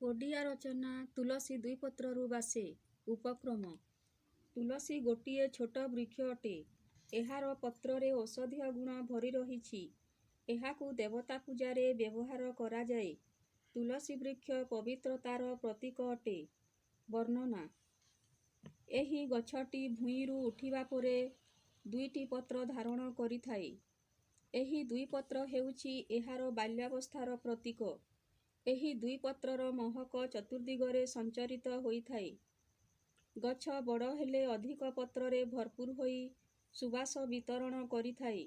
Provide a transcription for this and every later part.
ଓଡ଼ିଆ ରଚନା ତୁଳସୀ ଦୁଇପତ୍ରରୁ ବାସେ। ଉପକ୍ରମ। ତୁଳସୀ ଗୋଟିଏ ଛୋଟ ବୃକ୍ଷ ଅଟେ। ଏହାର ପତ୍ରରେ ଔଷଧୀୟ ଗୁଣ ଭରି ରହିଛି। ଏହାକୁ ଦେବତା ପୂଜାରେ ବ୍ୟବହାର କରାଯାଏ। ତୁଳସୀ ବୃକ୍ଷ ପବିତ୍ରତାର ପ୍ରତୀକ ଅଟେ। ବର୍ଣ୍ଣନା। ଏହି ଗଛଟି ଭୂଇଁରୁ ଉଠିବା ପରେ ଦୁଇଟି ପତ୍ର ଧାରଣ କରିଥାଏ। ଏହି ଦୁଇ ପତ୍ର ହେଉଛି ଏହାର ବାଲ୍ୟାବସ୍ଥାର ପ୍ରତୀକ। ଏହି ଦୁଇ ପତ୍ରର ମହକ ଚତୁର୍ଦିଗରେ ସଞ୍ଚରିତ ହୋଇଥାଏ। ଗଛ ବଡ଼ ହେଲେ ଅଧିକ ପତ୍ରରେ ଭରପୁର ହୋଇ ସୁବାସ ବିତରଣ କରିଥାଏ।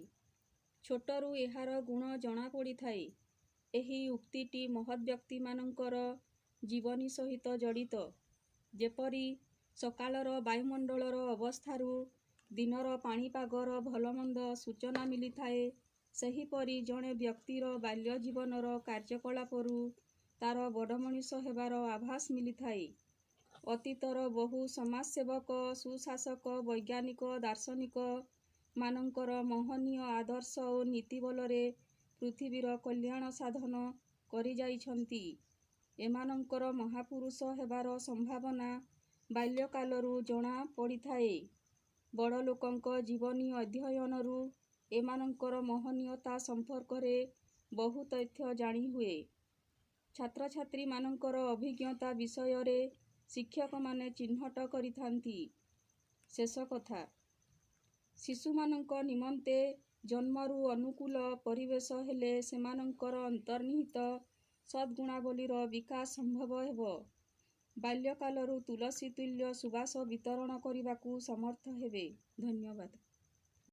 ଛୋଟରୁ ଏହାର ଗୁଣ ଜଣାପଡ଼ିଥାଏ। ଏହି ଉକ୍ତିଟି ମହତ୍ ବ୍ୟକ୍ତିମାନଙ୍କର ଜୀବନୀ ସହିତ ଜଡ଼ିତ। ଯେପରି ସକାଳର ବାୟୁମଣ୍ଡଳର ଅବସ୍ଥାରୁ ଦିନର ପାଣିପାଗର ଭଲମନ୍ଦ ସୂଚନା ମିଳିଥାଏ, ସେହିପରି ଜଣେ ବ୍ୟକ୍ତିର ବାଲ୍ୟ ଜୀବନର କାର୍ଯ୍ୟକଳାପରୁ ତାର ବଡ଼ ମଣିଷ ହେବାର ଆଭାସ ମିଳିଥାଏ। ଅତୀତର ବହୁ ସମାଜସେବକ, ସୁଶାସକ, ବୈଜ୍ଞାନିକ, ଦାର୍ଶନିକ ମାନଙ୍କର ମହନୀୟ ଆଦର୍ଶ ଓ ନୀତି ବଳରେ ପୃଥିବୀର କଲ୍ୟାଣ ସାଧନ କରିଯାଇଛନ୍ତି। ଏମାନଙ୍କର ମହାପୁରୁଷ ହେବାର ସମ୍ଭାବନା ବାଲ୍ୟକାଳରୁ ଜଣା ପଡ଼ିଥାଏ। ବଡ଼ ଲୋକଙ୍କ ଜୀବନୀ ଅଧ୍ୟୟନରୁ ଏମାନଙ୍କର ମହନୀୟତା ସମ୍ପର୍କରେ ବହୁ ତଥ୍ୟ ଜାଣିହୁଏ। ଛାତ୍ରଛାତ୍ରୀମାନଙ୍କର ଅଭିଜ୍ଞତା ବିଷୟରେ ଶିକ୍ଷକମାନେ ଚିହ୍ନଟ କରିଥାନ୍ତି। ଶେଷ କଥା। ଶିଶୁମାନଙ୍କ ନିମନ୍ତେ ଜନ୍ମରୁ ଅନୁକୂଳ ପରିବେଶ ହେଲେ ସେମାନଙ୍କର ଅନ୍ତର୍ନିହିତ ସଦ୍ଗୁଣାବଳୀର ବିକାଶ ସମ୍ଭବ ହେବ। ବାଲ୍ୟକାଳରୁ ତୁଳସୀ ତୁଲ୍ୟ ସୁବାସ ବିତରଣ କରିବାକୁ ସମର୍ଥ ହେବେ। ଧନ୍ୟବାଦ।